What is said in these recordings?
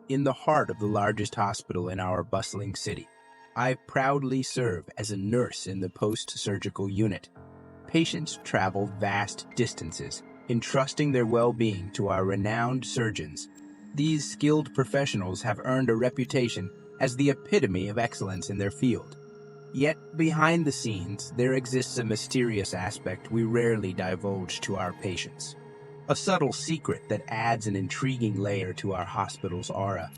in the heart of the largest hospital in our bustling city. I proudly serve as a nurse in the post-surgical unit. Patients travel vast distances, entrusting their well-being to our renowned surgeons. These skilled professionals have earned a reputation as the epitome of excellence in their field. Yet, behind the scenes, there exists a mysterious aspect we rarely divulge to our patients. A subtle secret that adds an intriguing layer to our hospital's aura.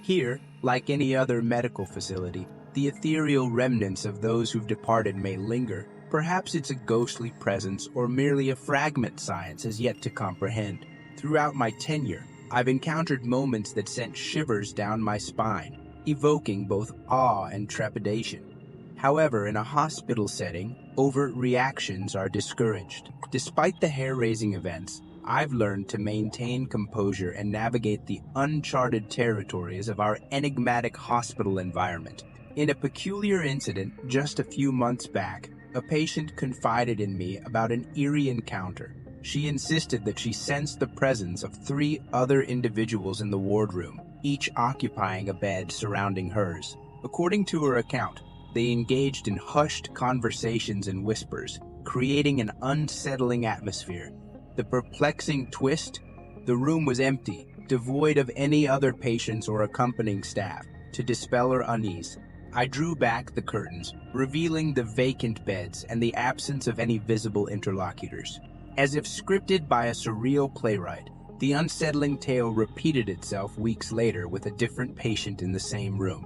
Here, like any other medical facility, the ethereal remnants of those who've departed may linger. Perhaps it's a ghostly presence or merely a fragment science has yet to comprehend. Throughout my tenure, I've encountered moments that sent shivers down my spine, evoking both awe and trepidation. However, in a hospital setting, overt reactions are discouraged. Despite the hair-raising events, I've learned to maintain composure and navigate the uncharted territories of our enigmatic hospital environment. In a peculiar incident just a few months back, a patient confided in me about an eerie encounter. She insisted that she sensed the presence of 3 other individuals in the wardroom, each occupying a bed surrounding hers. According to her account, they engaged in hushed conversations and whispers, creating an unsettling atmosphere. The perplexing twist? The room was empty, devoid of any other patients or accompanying staff. To dispel her unease, I drew back the curtains, revealing the vacant beds and the absence of any visible interlocutors. As if scripted by a surreal playwright, the unsettling tale repeated itself weeks later with a different patient in the same room.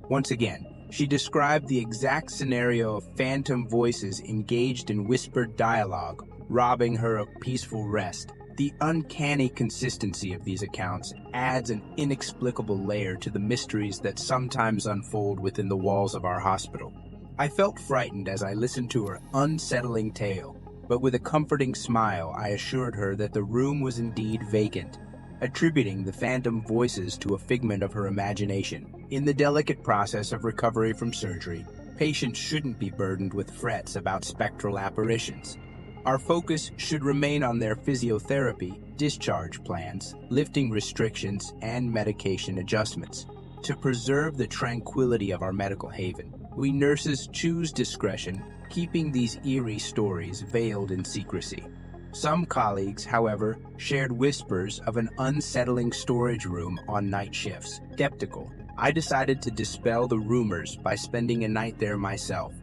Once again, she described the exact scenario of phantom voices engaged in whispered dialogue, robbing her of peaceful rest. The uncanny consistency of these accounts adds an inexplicable layer to the mysteries that sometimes unfold within the walls of our hospital. I felt frightened as I listened to her unsettling tale, but with a comforting smile I assured her that the room was indeed vacant, attributing the phantom voices to a figment of her imagination. In the delicate process of recovery from surgery, patients shouldn't be burdened with frets about spectral apparitions. Our focus should remain on their physiotherapy, discharge plans, lifting restrictions, and medication adjustments. To preserve the tranquility of our medical haven, we nurses choose discretion, keeping these eerie stories veiled in secrecy. Some colleagues, however, shared whispers of an unsettling storage room on night shifts. Skeptical, I decided to dispel the rumors by spending a night there myself.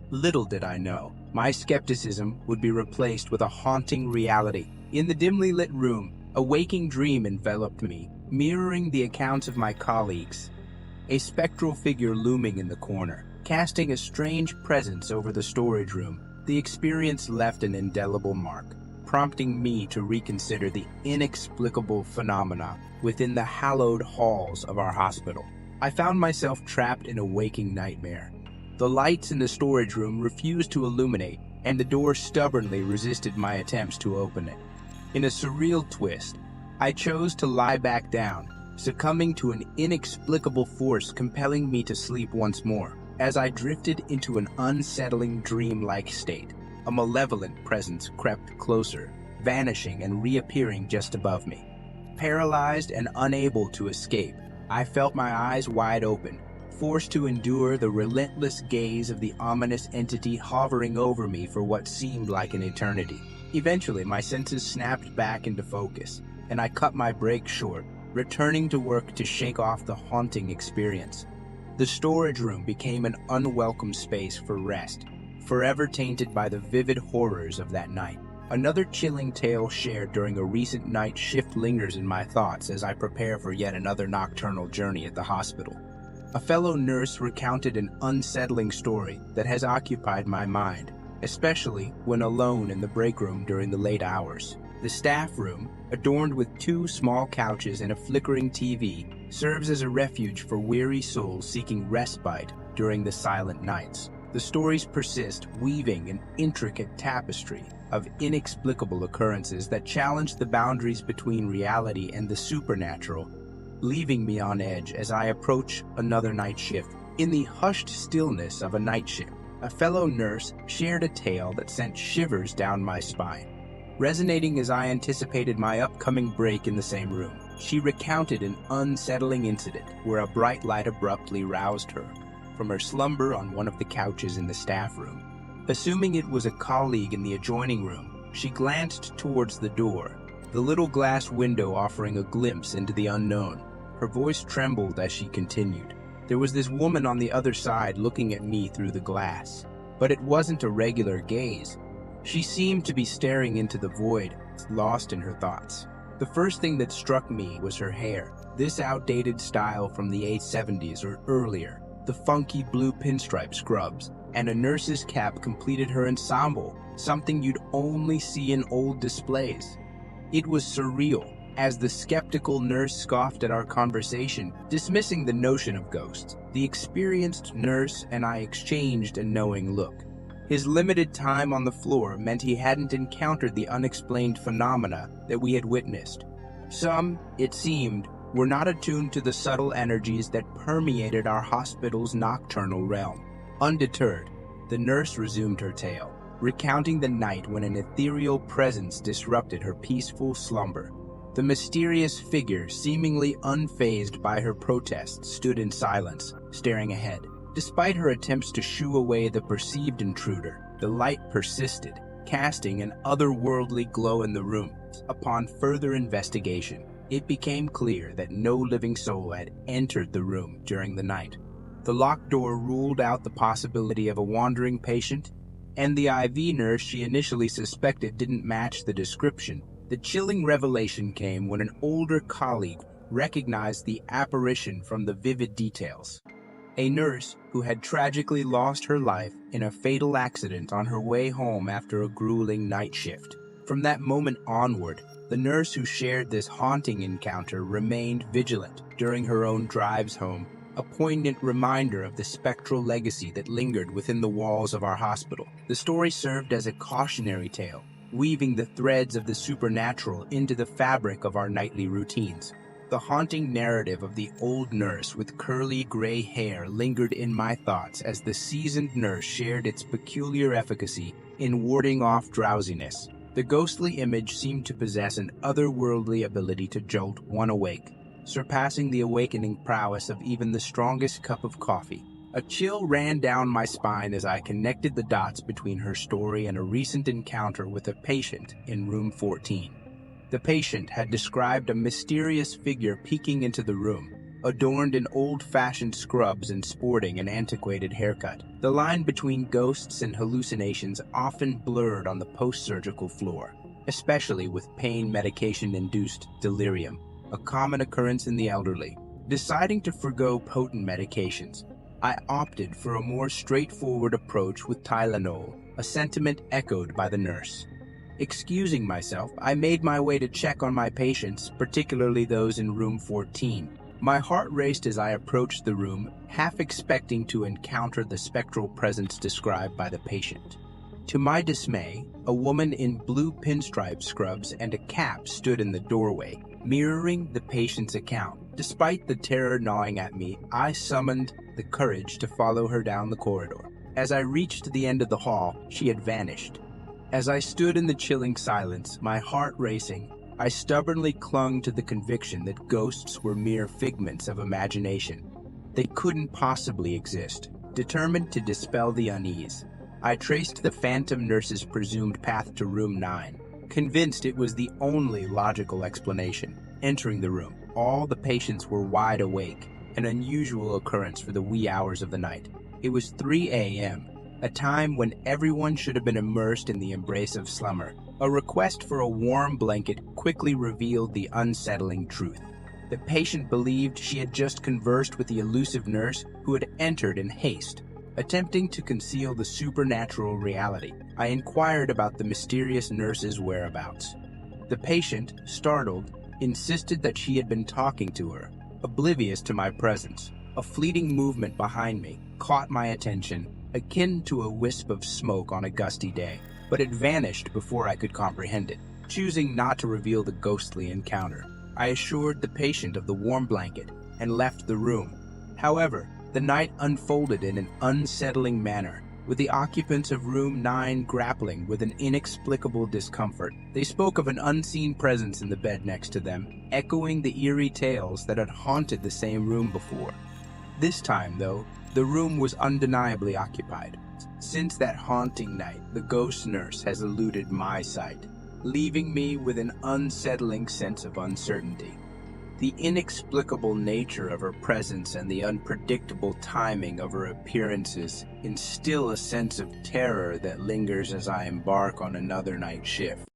Little did I know, my skepticism would be replaced with a haunting reality. In the dimly lit room, a waking dream enveloped me, mirroring the accounts of my colleagues. A spectral figure looming in the corner, casting a strange presence over the storage room. The experience left an indelible mark, prompting me to reconsider the inexplicable phenomena within the hallowed halls of our hospital. I found myself trapped in a waking nightmare. The lights in the storage room refused to illuminate, and the door stubbornly resisted my attempts to open it. In a surreal twist, I chose to lie back down, succumbing to an inexplicable force compelling me to sleep once more. As I drifted into an unsettling dream-like state, a malevolent presence crept closer, vanishing and reappearing just above me. Paralyzed and unable to escape, I felt my eyes wide open, forced to endure the relentless gaze of the ominous entity hovering over me for what seemed like an eternity. Eventually, my senses snapped back into focus, and I cut my break short, returning to work to shake off the haunting experience. The storage room became an unwelcome space for rest, forever tainted by the vivid horrors of that night. Another chilling tale shared during a recent night shift lingers in my thoughts as I prepare for yet another nocturnal journey at the hospital. A fellow nurse recounted an unsettling story that has occupied my mind, especially when alone in the break room during the late hours. The staff room, adorned with 2 small couches and a flickering TV, serves as a refuge for weary souls seeking respite during the silent nights. The stories persist, weaving an intricate tapestry of inexplicable occurrences that challenge the boundaries between reality and the supernatural, leaving me on edge as I approach another night shift. In the hushed stillness of a night shift, a fellow nurse shared a tale that sent shivers down my spine, resonating as I anticipated my upcoming break in the same room. She recounted an unsettling incident where a bright light abruptly roused her from her slumber on one of the couches in the staff room. Assuming it was a colleague in the adjoining room, she glanced towards the door, the little glass window offering a glimpse into the unknown. Her voice trembled as she continued. There was this woman on the other side looking at me through the glass, but it wasn't a regular gaze. She seemed to be staring into the void, lost in her thoughts. The first thing that struck me was her hair, this outdated style from the 870s or earlier. The funky blue pinstripe scrubs and a nurse's cap completed her ensemble, something you'd only see in old displays. It was surreal, as the skeptical nurse scoffed at our conversation, dismissing the notion of ghosts. The experienced nurse and I exchanged a knowing look. His limited time on the floor meant he hadn't encountered the unexplained phenomena that we had witnessed. Some, it seemed, were not attuned to the subtle energies that permeated our hospital's nocturnal realm. Undeterred, the nurse resumed her tale, recounting the night when an ethereal presence disrupted her peaceful slumber. The mysterious figure, seemingly unfazed by her protests, stood in silence, staring ahead. Despite her attempts to shoo away the perceived intruder, the light persisted, casting an otherworldly glow in the room. Upon further investigation, it became clear that no living soul had entered the room during the night. The locked door ruled out the possibility of a wandering patient, and the IV nurse she initially suspected didn't match the description. The chilling revelation came when an older colleague recognized the apparition from the vivid details. A nurse who had tragically lost her life in a fatal accident on her way home after a grueling night shift. From that moment onward, the nurse who shared this haunting encounter remained vigilant during her own drives home, a poignant reminder of the spectral legacy that lingered within the walls of our hospital. The story served as a cautionary tale, weaving the threads of the supernatural into the fabric of our nightly routines. The haunting narrative of the old nurse with curly gray hair lingered in my thoughts as the seasoned nurse shared its peculiar efficacy in warding off drowsiness. The ghostly image seemed to possess an otherworldly ability to jolt one awake, surpassing the awakening prowess of even the strongest cup of coffee. A chill ran down my spine as I connected the dots between her story and a recent encounter with a patient in room 14. The patient had described a mysterious figure peeking into the room, adorned in old-fashioned scrubs and sporting an antiquated haircut. The line between ghosts and hallucinations often blurred on the post-surgical floor, especially with pain medication-induced delirium, a common occurrence in the elderly. Deciding to forgo potent medications, I opted for a more straightforward approach with Tylenol, a sentiment echoed by the nurse. Excusing myself, I made my way to check on my patients, particularly those in room 14. My heart raced as I approached the room, half expecting to encounter the spectral presence described by the patient. To my dismay, a woman in blue pinstripe scrubs and a cap stood in the doorway, mirroring the patient's account. Despite the terror gnawing at me, I summoned the courage to follow her down the corridor. As I reached the end of the hall, she had vanished. As I stood in the chilling silence, my heart racing, I stubbornly clung to the conviction that ghosts were mere figments of imagination. They couldn't possibly exist. Determined to dispel the unease, I traced the phantom nurse's presumed path to room 9, convinced it was the only logical explanation. Entering the room, all the patients were wide awake, an unusual occurrence for the wee hours of the night. It was 3 a.m., a time when everyone should have been immersed in the embrace of slumber. A request for a warm blanket quickly revealed the unsettling truth. The patient believed she had just conversed with the elusive nurse who had entered in haste. Attempting to conceal the supernatural reality, I inquired about the mysterious nurse's whereabouts. The patient, startled, insisted that she had been talking to her, oblivious to my presence. A fleeting movement behind me caught my attention, akin to a wisp of smoke on a gusty day, but it vanished before I could comprehend it. Choosing not to reveal the ghostly encounter, I assured the patient of the warm blanket and left the room. However, the night unfolded in an unsettling manner. with the occupants of room 9 grappling with an inexplicable discomfort. They spoke of an unseen presence in the bed next to them, echoing the eerie tales that had haunted the same room before. This time, though, the room was undeniably occupied. Since that haunting night, the ghost nurse has eluded my sight, leaving me with an unsettling sense of uncertainty. The inexplicable nature of her presence and the unpredictable timing of her appearances instill a sense of terror that lingers as I embark on another night shift.